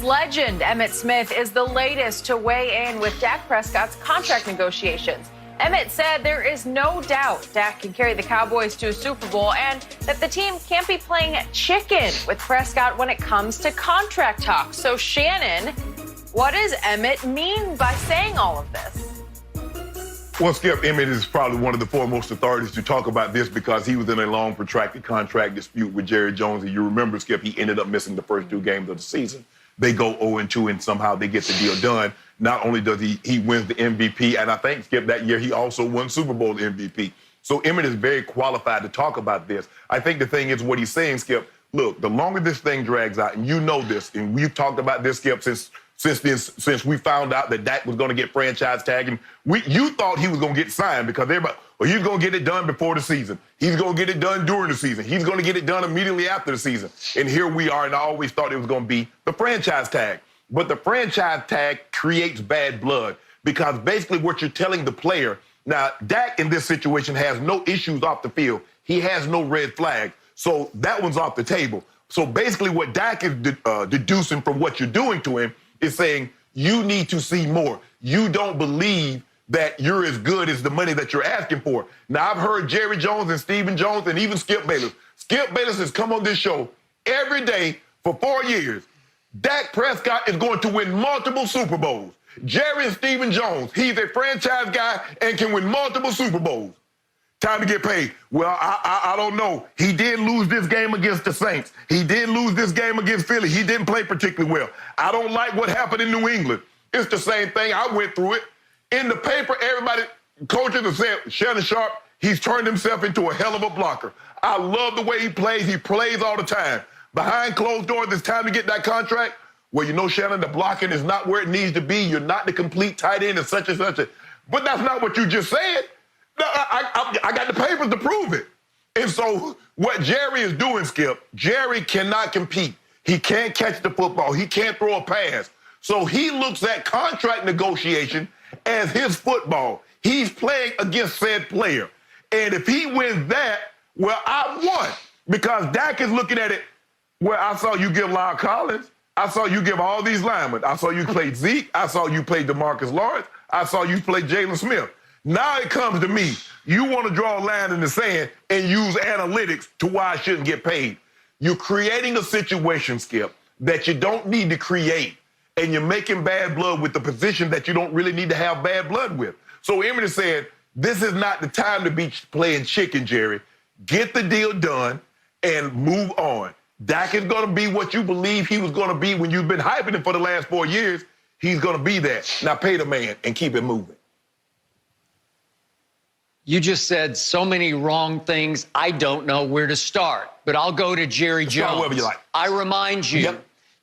Cowboys legend Emmitt Smith is the latest to weigh in with Dak Prescott's contract negotiations. Emmitt said there is no doubt Dak can carry the Cowboys to a Super Bowl and that the team can't be playing chicken with Prescott when it comes to contract talks. So, Shannon, what does Emmitt mean by saying all of this? Well, Skip, Emmitt is probably one of the foremost authorities to talk about this because he was in a long, protracted contract dispute with Jerry Jones. And you remember, Skip, he ended up missing the first 2 games of the season. They go 0-2, and somehow they get the deal done. Not only does he wins the MVP, and I think, Skip, that year he also won Super Bowl MVP. So Emmitt is very qualified to talk about this. I think the thing is what he's saying, Skip, look, the longer this thing drags out, and you know this, and we've talked about this, Skip, since we found out that Dak was going to get franchise tagging, you thought he was going to get signed because everybody, well, he's going to get it done before the season. He's going to get it done during the season. He's going to get it done immediately after the season. And here we are, and I always thought it was going to be the franchise tag. But the franchise tag creates bad blood because basically what you're telling the player, now, Dak in this situation has no issues off the field. He has no red flag. So that one's off the table. So basically what Dak is deducing from what you're doing to him is saying, you need to see more. You don't believe that you're as good as the money that you're asking for. Now, I've heard Jerry Jones and Stephen Jones and even Skip Bayless. Skip Bayless has come on this show every day for 4 years. Dak Prescott is going to win multiple Super Bowls. Jerry and Stephen Jones, he's a franchise guy and can win multiple Super Bowls. Time to get paid. Well, I don't know. He did lose this game against the Saints. He did lose this game against Philly. He didn't play particularly well. I don't like what happened in New England. It's the same thing. I went through it. In the paper, everybody, coaches have said, Shannon Sharp, he's turned himself into a hell of a blocker. I love the way he plays. He plays all the time. Behind closed doors, it's time to get that contract. Well, you know, Shannon, the blocking is not where it needs to be. You're not the complete tight end and such and such. But that's not what you just said. No, I got the papers to prove it. And so what Jerry is doing, Skip, Jerry cannot compete. He can't catch the football. He can't throw a pass. So he looks at contract negotiation as his football. He's playing against said player. And if he wins that, well, I won. Because Dak is looking at it, well, I saw you give Lyle Collins. I saw you give all these linemen. I saw you play Zeke. I saw you play DeMarcus Lawrence. I saw you play Jalen Smith. Now it comes to me. You want to draw a line in the sand and use analytics to why I shouldn't get paid. You're creating a situation, Skip, that you don't need to create, and you're making bad blood with the position that you don't really need to have bad blood with. So Emmitt said, this is not the time to be playing chicken, Jerry. Get the deal done and move on. Dak is going to be what you believe he was going to be when you've been hyping him for the last 4 years. He's going to be that. Now pay the man and keep it moving. You just said so many wrong things, I don't know where to start. But I'll go to Jerry Jones. Start wherever you like. I remind you,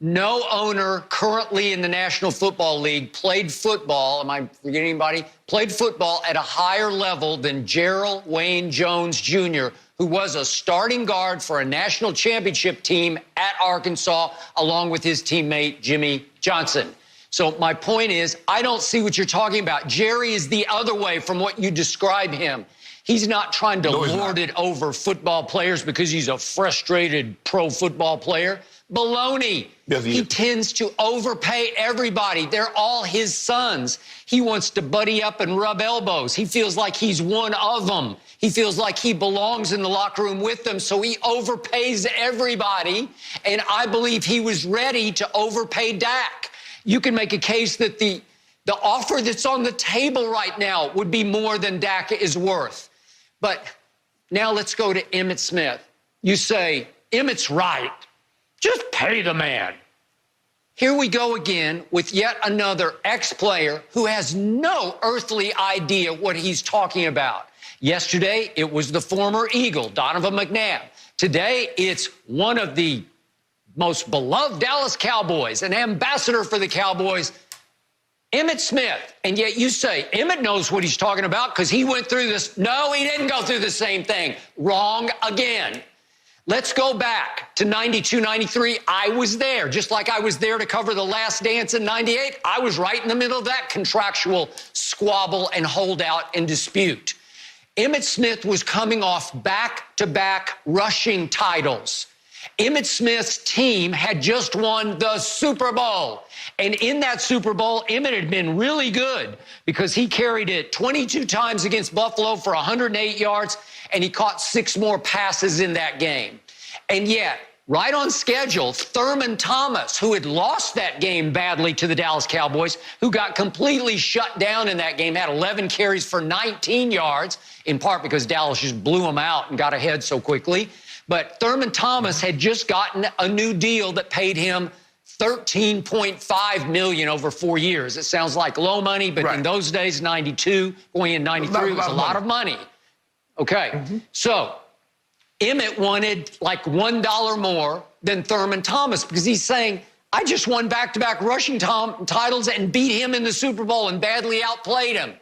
no owner currently in the National Football League played football, am I forgetting anybody? Played football at a higher level than Gerald Wayne Jones Jr., who was a starting guard for a national championship team at Arkansas, along with his teammate Jimmy Johnson. So my point is, I don't see what you're talking about. Jerry is the other way from what you describe him. He's not trying to lord it over football players because he's a frustrated pro football player. Baloney. Yes, he tends to overpay everybody. They're all his sons. He wants to buddy up and rub elbows. He feels like he's one of them. He feels like he belongs in the locker room with them, so he overpays everybody. And I believe he was ready to overpay Dak. You can make a case that the offer that's on the table right now would be more than Dak is worth. But now let's go to Emmitt Smith. You say, Emmitt's right. Just pay the man. Here we go again with yet another ex-player who has no earthly idea what he's talking about. Yesterday, it was the former Eagle, Donovan McNabb. Today, it's one of the most beloved Dallas Cowboys, an ambassador for the Cowboys, Emmitt Smith. And yet you say, Emmitt knows what he's talking about because he went through this. No, he didn't go through the same thing. Wrong again. Let's go back to 92, 93. I was there, just like I was there to cover The Last Dance in 98. I was right in the middle of that contractual squabble and holdout and dispute. Emmitt Smith was coming off back-to-back rushing titles. Emmitt Smith's team had just won the Super Bowl. And in that Super Bowl, Emmitt had been really good because he carried it 22 times against Buffalo for 108 yards, and he caught 6 more passes in that game. And yet, right on schedule, Thurman Thomas, who had lost that game badly to the Dallas Cowboys, who got completely shut down in that game, had 11 carries for 19 yards, in part because Dallas just blew him out and got ahead so quickly. But Thurman Thomas had just gotten a new deal that paid him $13.5 million over 4 years. It sounds like low money, but in those days, 92, going in 93, it was a lot of money. Okay, so Emmitt wanted like $1 more than Thurman Thomas because he's saying, I just won back-to-back rushing titles and beat him in the Super Bowl and badly outplayed him.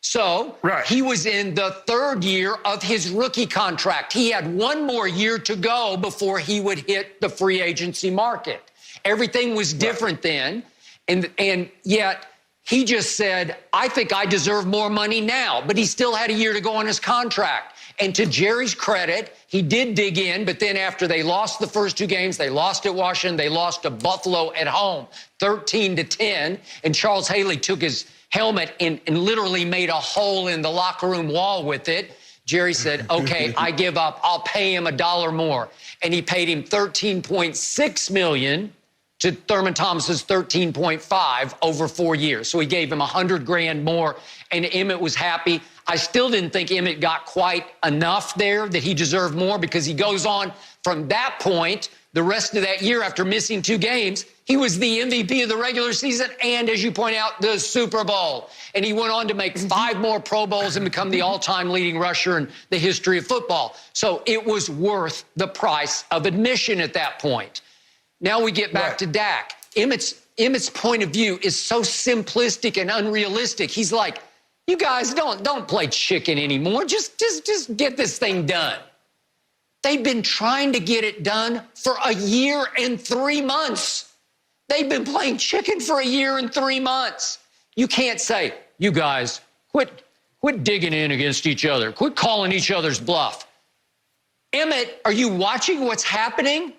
So he was in the 3rd year of his rookie contract. He had 1 more year to go before he would hit the free agency market. Everything was different then. And yet he just said, I think I deserve more money now. But he still had a year to go on his contract. And to Jerry's credit, he did dig in. But then after they lost the first 2 games, they lost at Washington, they lost to Buffalo at home, 13-10. And Charles Haley took his helmet and literally made a hole in the locker room wall with it. Jerry said, okay, I give up. I'll pay him $1 more. And he paid him $13.6 million to Thurman Thomas's $13.5 over 4 years. So he gave him $100,000 more, and Emmitt was happy. I still didn't think Emmitt got quite enough there, that he deserved more, because he goes on from that point, the rest of that year after missing 2 games, he was the MVP of the regular season and, as you point out, the Super Bowl. And he went on to make 5 more Pro Bowls and become the all-time leading rusher in the history of football. So it was worth the price of admission at that point. Now we get back to Dak. Emmitt's point of view is so simplistic and unrealistic. He's like, you guys don't play chicken anymore. Just get this thing done. They've been trying to get it done for a year and 3 months. They've been playing chicken for a year and 3 months. You can't say, you guys, quit digging in against each other. Quit calling each other's bluff. Emmitt, are you watching what's happening?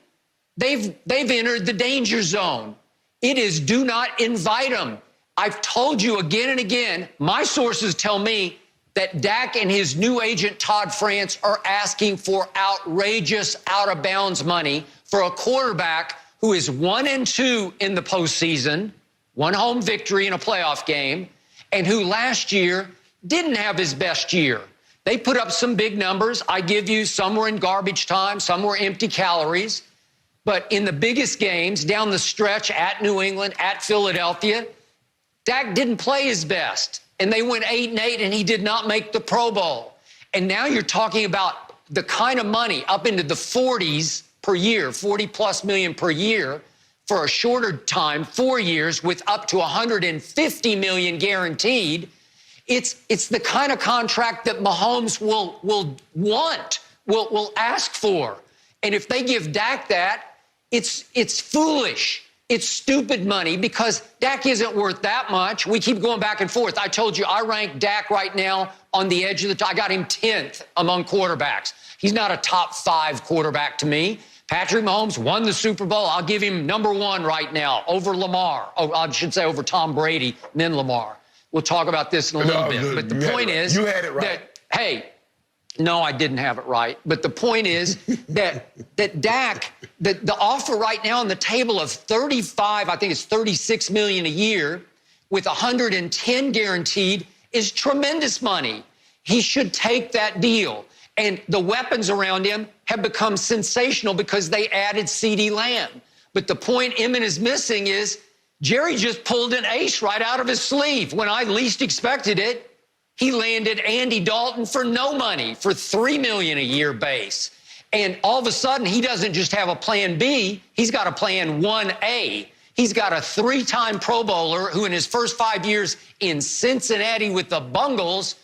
They've entered the danger zone. It is do not invite them. I've told you again and again, my sources tell me that Dak and his new agent, Todd France, are asking for outrageous out-of-bounds money for a quarterback who is 1-2 in the postseason, 1 home victory in a playoff game, and who last year didn't have his best year. They put up some big numbers. I give you, some were in garbage time, some were empty calories. But in the biggest games, down the stretch at New England, at Philadelphia, Dak didn't play his best. And they went 8-8, and he did not make the Pro Bowl. And now you're talking about the kind of money up into the 40s per year, 40+ million per year for a shorter time, 4 years, with up to $150 million guaranteed. It's the kind of contract that Mahomes will ask for. And if they give Dak that, it's foolish. It's stupid money because Dak isn't worth that much. We keep going back and forth. I told you I rank Dak right now on the edge of the top. I got him 10th among quarterbacks. He's not a top 5 quarterback to me. Patrick Mahomes won the Super Bowl. I'll give him number 1 right now over Lamar. Oh, I should say over Tom Brady and then Lamar. We'll talk about this in a little bit. But the point is you had it right. That, hey, no, I didn't have it right. But the point is that Dak, the offer right now on the table of 35, I think it's 36 million a year with 110 guaranteed is tremendous money. He should take that deal. And the weapons around him have become sensational because they added CeeDee Lamb. But the point Emmitt is missing is Jerry just pulled an ace right out of his sleeve. When I least expected it, he landed Andy Dalton for no money, for $3 million a year base. And all of a sudden, he doesn't just have a plan B, he's got a plan 1A. He's got a 3-time Pro Bowler who in his first 5 years in Cincinnati with the Bungles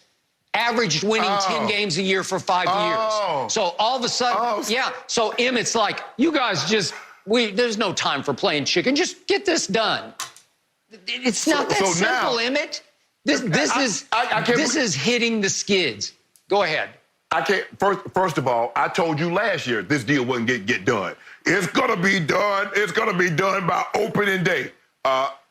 averaged winning 10 games a year for 5 years. So all of a sudden, so Emmitt's like, you guys there's no time for playing chicken. Just get this done. It's not that simple, Emmitt. This is hitting the skids. Go ahead. I can't. First of all, I told you last year this deal wouldn't get done. It's going to be done. It's going to be done by opening day.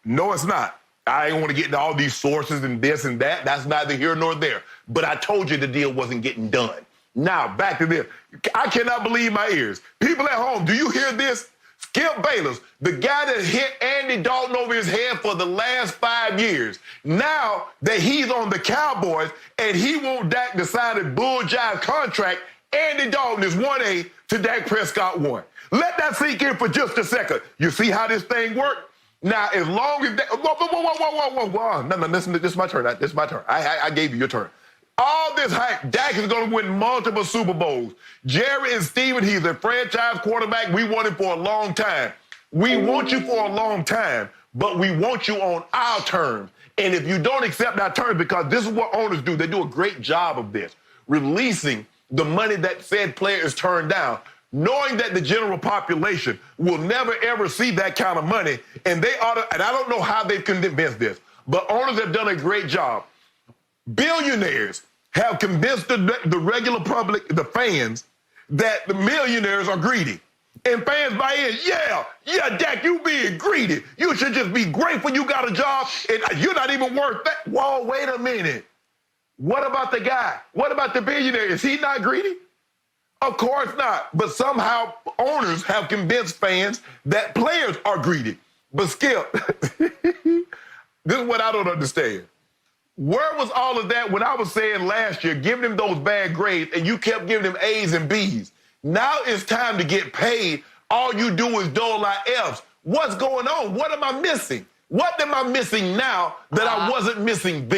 No, it's not. I ain't want to get into all these sources and this and that. That's neither here nor there. But I told you the deal wasn't getting done. Now, back to this. I cannot believe my ears. People at home, do you hear this? Skip Bayless, the guy that hit Andy Dalton over his head for the last 5 years, now that he's on the Cowboys and he won't Dak to sign a bull jive contract, Andy Dalton is 1A to Dak Prescott 1. Let that sink in for just a second. You see how this thing works? Now, as long as whoa. No, listen, this is my turn. This is my turn. I gave you your turn. All this hype, Dak is going to win multiple Super Bowls. Jerry and Steven, he's a franchise quarterback. We want him for a long time. We want you for a long time, but we want you on our terms. And if you don't accept our terms, because this is what owners do, they do a great job of this, releasing the money that said player is turned down, knowing that the general population will never, ever see that kind of money. And they ought to, and I don't know how they've convinced this, but owners have done a great job. Billionaires have convinced the regular public, the fans, that the millionaires are greedy. And fans buy in, yeah, Dak, you being greedy. You should just be grateful you got a job, and you're not even worth that. Whoa, wait a minute. What about the guy? What about the billionaire? Is he not greedy? Of course not. But somehow owners have convinced fans that players are greedy. But Skip, this is what I don't understand. Where was all of that when I was saying last year, giving him those bad grades, and you kept giving him A's and B's? Now it's time to get paid. All you do is dole out F's. What's going on? What am I missing? What am I missing now that I wasn't missing then?